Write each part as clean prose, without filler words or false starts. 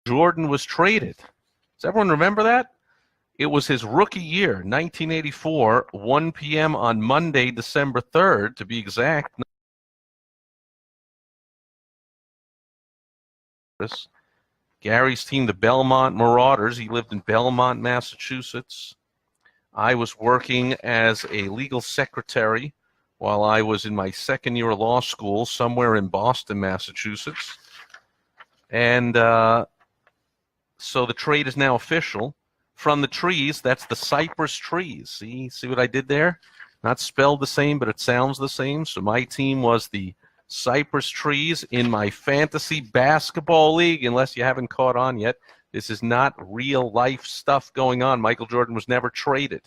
Jordan was traded. Does everyone remember that? It was his rookie year, 1984, 1 p.m. on Monday, December 3rd, to be exact. Gary's team, the Belmont Marauders. He lived in Belmont, Massachusetts. I was working as a legal secretary while I was in my second year of law school somewhere in Boston, Massachusetts. And so the trade is now official. From the trees, that's the Sipress trees. See what I did there? Not spelled the same, but it sounds the same. So my team was the Sipress trees in my fantasy basketball league, unless you haven't caught on yet. This is not real life stuff going on. Michael Jordan was never traded.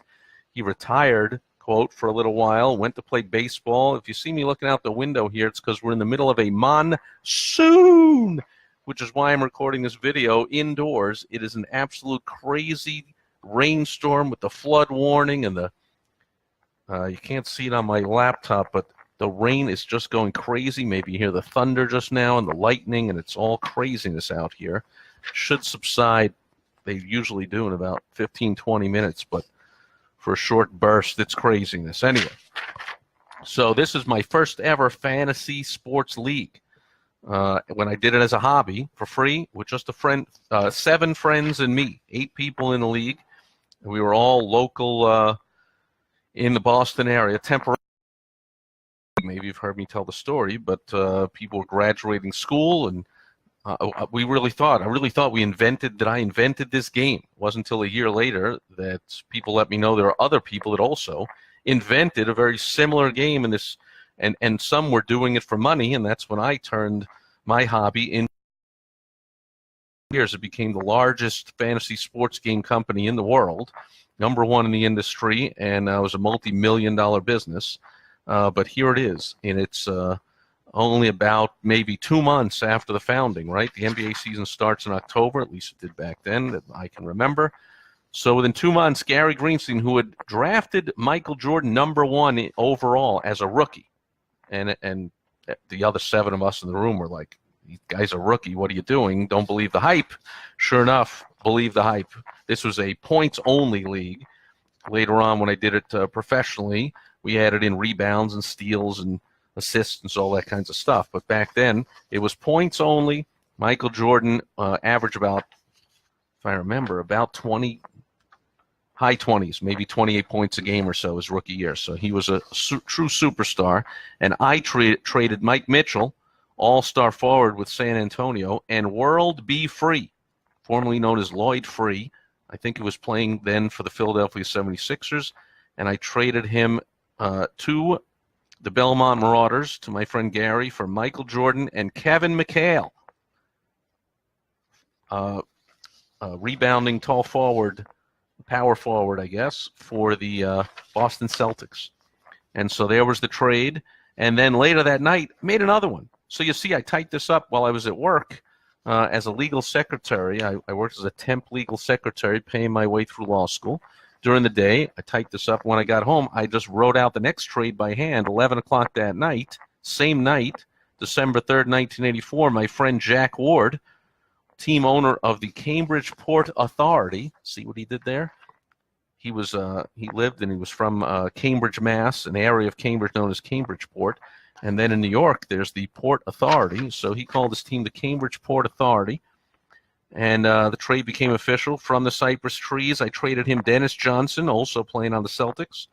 He retired, quote, for a little while, went to play baseball. If you see me looking out the window here, it's because we're in the middle of a monsoon, which is why I'm recording this video indoors. It is an absolute crazy rainstorm with the flood warning, and you can't see it on my laptop, but the rain is just going crazy. Maybe you hear the thunder just now and the lightning, and it's all craziness out here. Should subside. They usually do in about 15, 20 minutes, but for a short burst, it's craziness. Anyway, so this is my first ever fantasy sports league. When I did it as a hobby for free with just a friend, 7 friends and me, 8 people in the league. We were all local in the Boston area, temporarily. Maybe you've heard me tell the story, but people were graduating school, and I really thought I invented this game. It wasn't until a year later that people let me know there are other people that also invented a very similar game in this. And some were doing it for money, and that's when I turned my hobby in years. It became the largest fantasy sports game company in the world, #1 in the industry, and it was a multi-million-dollar business. But here it is, and it's only about maybe 2 months after the founding, right? The NBA season starts in October, at least it did back then, that I can remember. So within 2 months, Gary Greenstein, who had drafted Michael Jordan #1 overall as a rookie, and the other 7 of us in the room were like, "These guy's a rookie. What are you doing? Don't believe the hype." Sure enough, believe the hype. This was a points-only league. Later on, when I did it professionally, we added in rebounds and steals and assists and all that kinds of stuff. But back then, it was points only. Michael Jordan averaged about, if I remember, about 20, high 20s, maybe 28 points a game or so his rookie year. So he was a true superstar. And I traded Mike Mitchell, all-star forward with San Antonio, and World B. Free, formerly known as Lloyd Free. I think he was playing then for the Philadelphia 76ers. And I traded him to the Belmont Marauders, to my friend Gary, for Michael Jordan and Kevin McHale, rebounding tall forward, power forward, I guess, for the Boston Celtics. And so there was the trade. And then later that night, made another one. So you see, I typed this up while I was at work as a legal secretary. I worked as a temp legal secretary, paying my way through law school. During the day, I typed this up. When I got home, I just wrote out the next trade by hand, 11 o'clock that night. Same night, December 3rd, 1984, my friend Jack Ward, team owner of the Cambridge Port Authority. See what he did there? He lived and he was from Cambridge, Mass., an area of Cambridge known as Cambridge Port. And then in New York, there's the Port Authority. So he called his team the Cambridge Port Authority. And the trade became official. From the Cypress Trees, I traded him Dennis Johnson, also playing on the Celtics.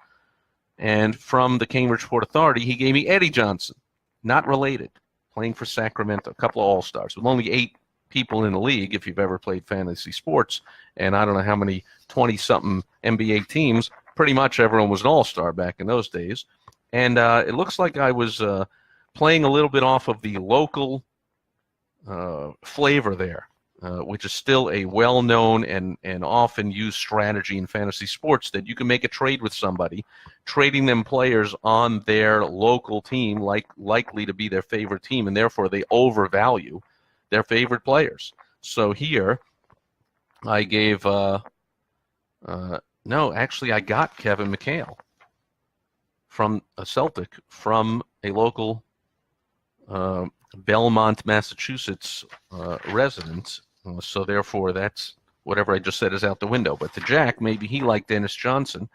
And from the Cambridge Port Authority, he gave me Eddie Johnson, not related, playing for Sacramento, a couple of all-stars, with only 8 people in the league, if you've ever played fantasy sports. And I don't know how many 20-something NBA teams. Pretty much everyone was an all-star back in those days. And it looks like I was playing a little bit off of the local flavor there. Which is still a well-known and often used strategy in fantasy sports, that you can make a trade with somebody, trading them players on their local team, likely to be their favorite team, and therefore they overvalue their favorite players. So here, I gave no, actually I got Kevin McHale from a Celtic, from a local Belmont, Massachusetts resident. So therefore, that's whatever I just said is out the window. But to Jack, maybe he liked Dennis Johnson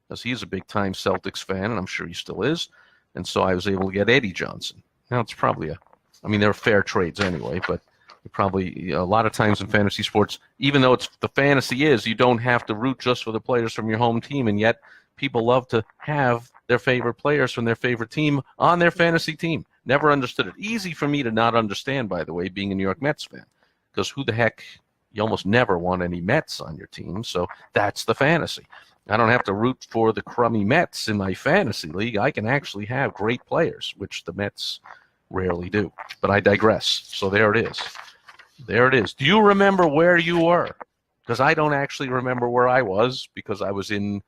because he's a big-time Celtics fan, and I'm sure he still is. And so I was able to get Eddie Johnson. Now, it's probably they're fair trades anyway, but probably a lot of times in fantasy sports, even though it's the fantasy is, you don't have to root just for the players from your home team, and yet people love to have their favorite players from their favorite team on their fantasy team. Never understood it. Easy for me to not understand, by the way, being a New York Mets fan, because who the heck, you almost never want any Mets on your team, so that's the fantasy. I don't have to root for the crummy Mets in my fantasy league. I can actually have great players, which the Mets rarely do. But I digress. So there it is. There it is. Do you remember where you were? Because I don't actually remember where I was, because I was in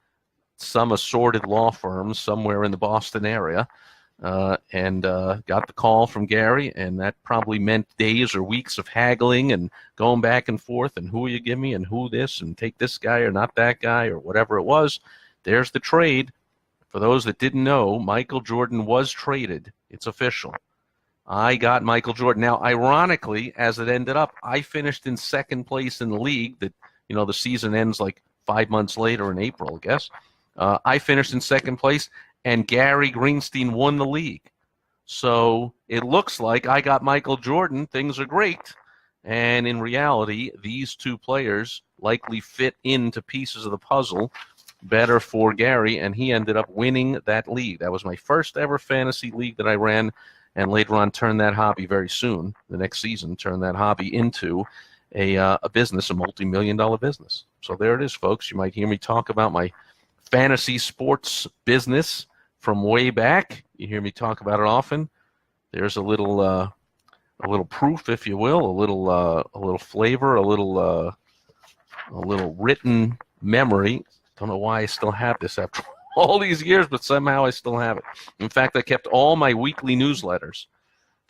some assorted law firm somewhere in the Boston area, and got the call from Gary, and that probably meant days or weeks of haggling and going back and forth, and who will you give me, and who this, and take this guy or not that guy, or whatever it was. There's the trade. For those that didn't know, Michael Jordan was traded. It's official. I got Michael Jordan. Now, ironically, as it ended up, I finished in second place in the league. That, the season ends like 5 months later in April, I guess. I finished in second place, and Gary Greenstein won the league. So it looks like I got Michael Jordan. Things are great. And in reality, these two players likely fit into pieces of the puzzle better for Gary, and he ended up winning that league. That was my first ever fantasy league that I ran, and later on turned that hobby very soon, the next season, turned that hobby into a business, a multi-million-dollar business. So there it is, folks. You might hear me talk about my fantasy sports business from way back. You hear me talk about it often. There's a little proof, if you will, a little flavor, a little written memory. Don't know why I still have this after all these years, but somehow I still have it. In fact, I kept all my weekly newsletters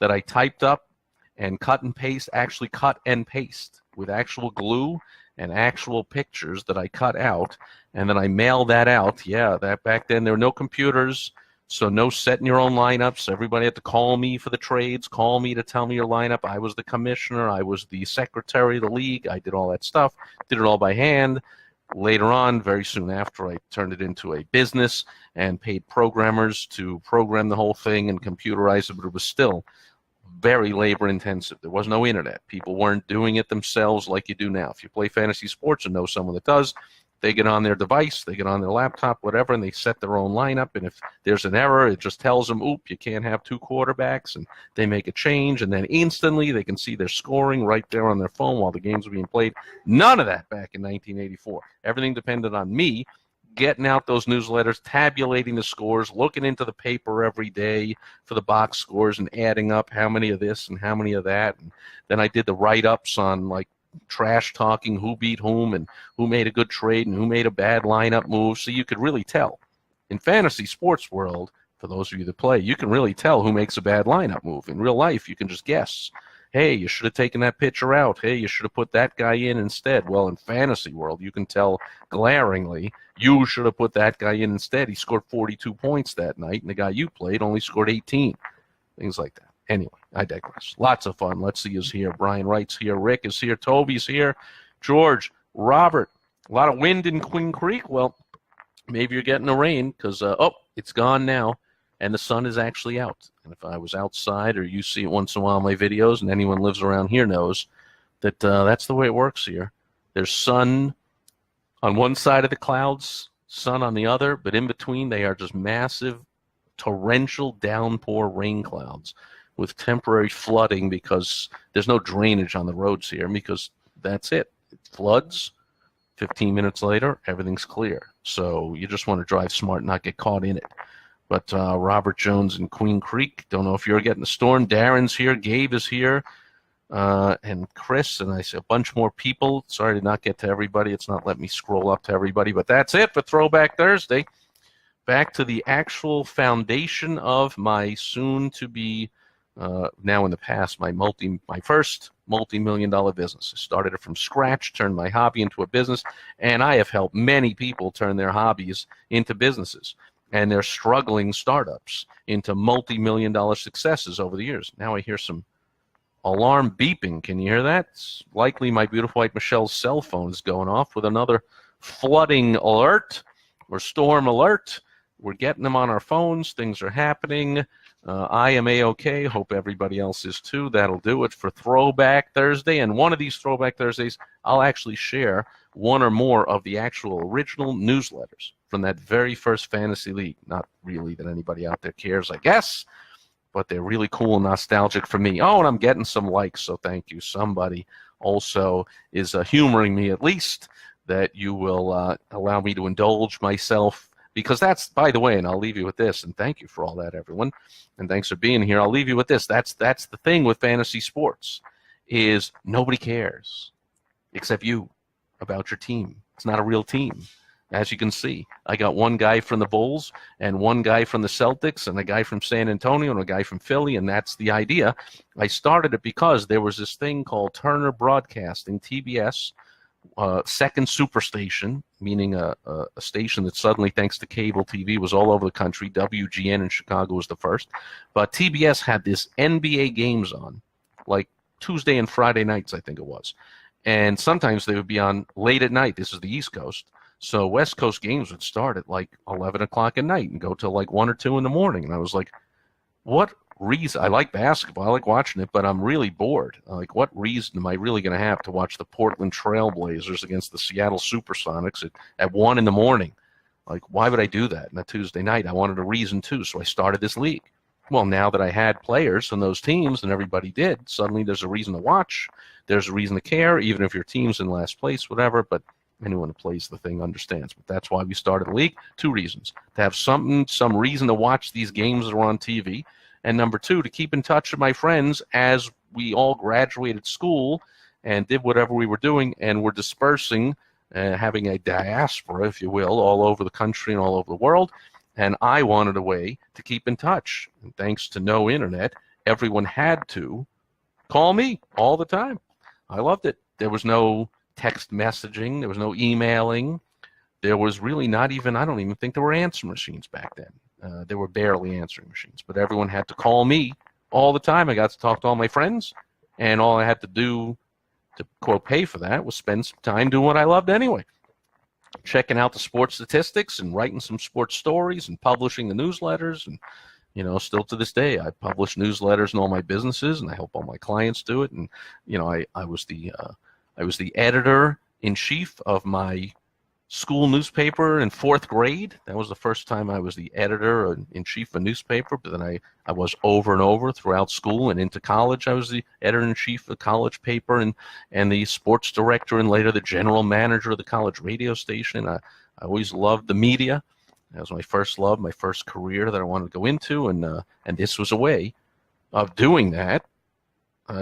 that I typed up and cut and paste, actually cut and paste with actual glue and actual pictures that I cut out, and then I mailed that out. Yeah, that back then there were no computers, so no setting your own lineups. Everybody had to call me for the trades, call me to tell me your lineup. I was the commissioner. I was the secretary of the league. I did all that stuff, did it all by hand. Later on, very soon after, I turned it into a business and paid programmers to program the whole thing and computerize it, but it was still very labor intensive. There was no internet. People weren't doing it themselves like you do now. If you play fantasy sports and know someone that does, they get on their device, they get on their laptop, whatever, and they set their own lineup. And if there's an error, it just tells them, oop, you can't have two quarterbacks, and they make a change, and then instantly they can see their scoring right there on their phone while the game's being played. None of that back in 1984. Everything depended on me getting out those newsletters, tabulating the scores, looking into the paper every day for the box scores and adding up how many of this and how many of that. And then I did the write-ups on, like, trash talking, who beat whom and who made a good trade and who made a bad lineup move. So you could really tell. In fantasy sports world, for those of you that play, you can really tell who makes a bad lineup move. In real life, you can just guess. Hey, you should have taken that pitcher out. Hey, you should have put that guy in instead. Well, in fantasy world, you can tell glaringly, you should have put that guy in instead. He scored 42 points that night, and the guy you played only scored 18. Things like that. Anyway, I digress. Lots of fun. Let's see who's here. Brian Wright's here. Rick is here. Toby's here. George, Robert. A lot of wind in Queen Creek. Well, maybe you're getting the rain because, it's gone now, and the sun is actually out. And if I was outside, or you see it once in a while in my videos, and anyone lives around here knows that that's the way it works here. There's sun on one side of the clouds, sun on the other, but in between they are just massive torrential downpour rain clouds with temporary flooding because there's no drainage on the roads here, because that's it. It floods. 15 minutes later, everything's clear. So you just want to drive smart, not get caught in it. But Robert Jones in Queen Creek, don't know if you're getting a storm. Darren's here. Gabe is here. And Chris, and I see a bunch more people. Sorry to not get to everybody. It's not letting me scroll up to everybody. But that's it for Throwback Thursday. Back to the actual foundation of my soon-to-be, now in the past, my first multi-million-dollar business. I started it from scratch, turned my hobby into a business, and I have helped many people turn their hobbies into businesses and their struggling startups into multi-million-dollar successes over the years. Now I hear some alarm beeping. Can you hear that? It's likely my beautiful wife Michelle's cell phone is going off with another flooding alert or storm alert. We're getting them on our phones. Things are happening. I am A-OK. Hope everybody else is too. That'll do it for Throwback Thursday. And one of these Throwback Thursdays, I'll actually share one or more of the actual original newsletters from that very first fantasy league. Not really that anybody out there cares, I guess, but they're really cool and nostalgic for me. Oh, and I'm getting some likes, so thank you. Somebody also is humoring me, at least, that you will allow me to indulge myself, because that's, by the way, and I'll leave you with this, and thank you for all that, everyone, and thanks for being here. I'll leave you with this. That's the thing with fantasy sports, is nobody cares except you about your team. It's not a real team. As you can see, I got one guy from the Bulls and one guy from the Celtics and a guy from San Antonio and a guy from Philly, and that's the idea. I started it because there was this thing called Turner Broadcasting, TBS, second superstation, meaning a station that suddenly, thanks to cable TV, was all over the country. WGN in Chicago was the first. But TBS had this NBA games on, like Tuesday and Friday nights, I think it was. And sometimes they would be on late at night. This is the East Coast. So West Coast games would start at like 11 o'clock at night and go till like 1 or 2 in the morning. And I was like, what reason? I like basketball. I like watching it, but I'm really bored. Like, what reason am I really going to have to watch the Portland Trailblazers against the Seattle Supersonics at 1 in the morning? Like, why would I do that on a Tuesday night? I wanted a reason too, so I started this league. Well, now that I had players from those teams and everybody did, suddenly there's a reason to watch. There's a reason to care, even if your team's in last place, whatever. But anyone who plays the thing understands. But that's why we started the league. 2 reasons: to have some reason to watch these games that are on TV, and number 2, to keep in touch with my friends as we all graduated school and did whatever we were doing, and we're dispersing, having a diaspora, if you will, all over the country and all over the world. And I wanted a way to keep in touch. And thanks to no internet, everyone had to call me all the time. I loved it. There was no text messaging. There was no emailing. There was really not even, I don't even think there were answering machines back then. There were barely answering machines, but everyone had to call me all the time. I got to talk to all my friends, and all I had to do to, quote, pay for that was spend some time doing what I loved anyway. Checking out the sports statistics and writing some sports stories and publishing the newsletters. And, you know, still to this day, I publish newsletters in all my businesses, and I help all my clients do it. And, you know, I was the editor-in-chief of my school newspaper in 4th grade. That was the first time I was the editor-in-chief of a newspaper, but then I was over and over throughout school and into college. I was the editor-in-chief of the college paper and the sports director and later the general manager of the college radio station. I always loved the media. That was my first love, my first career that I wanted to go into, and this was a way of doing that,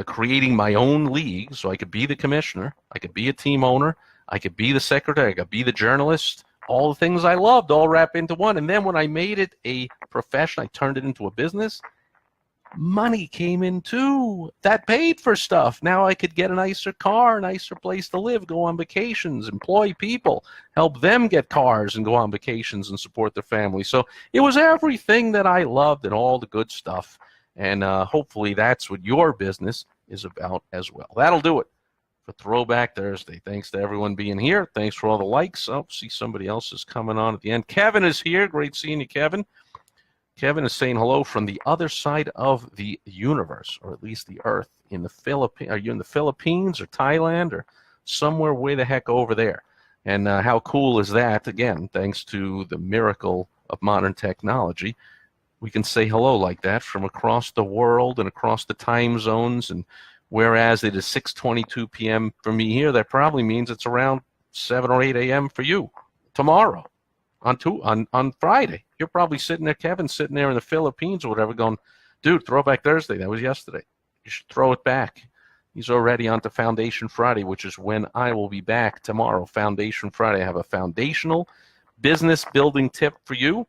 creating my own league so I could be the commissioner, I could be a team owner, I could be the secretary, I could be the journalist, all the things I loved all wrap into one. And then when I made it a profession, I turned it into a business, money came in too. That paid for stuff. Now I could get a nicer car, a nicer place to live, go on vacations, employ people, help them get cars and go on vacations and support their family. So it was everything that I loved and all the good stuff. And hopefully that's what your business is about as well. That'll do it for Throwback Thursday. Thanks to everyone being here. Thanks for all the likes. Oh, see somebody else is coming on at the end. Kevin is here. Great seeing you, Kevin. Kevin is saying hello from the other side of the universe, or at least the earth, in the Philippines. Are you in the Philippines or Thailand or somewhere way the heck over there? And how cool is that? Again, thanks to the miracle of modern technology, we can say hello like that from across the world and across the time zones. And whereas it is 6:22 p.m. for me here, that probably means it's around 7 or 8 a.m. for you tomorrow on Friday. You're probably sitting there, Kevin, sitting there in the Philippines or whatever, going, dude, Throwback Thursday, that was yesterday. You should throw it back. He's already on to Foundation Friday, which is when I will be back tomorrow. Foundation Friday. I have a foundational business building tip for you.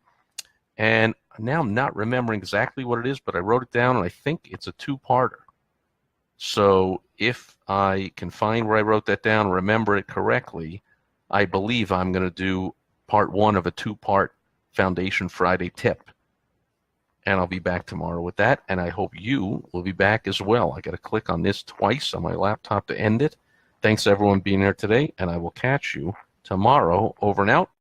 And now I'm not remembering exactly what it is, but I wrote it down, and I think it's a 2-parter. So if I can find where I wrote that down, remember it correctly, I believe I'm going to do part 1 of a 2-part Foundation Friday tip. And I'll be back tomorrow with that, and I hope you will be back as well. I got to click on this twice on my laptop to end it. Thanks everyone being here today, and I will catch you tomorrow. Over and out.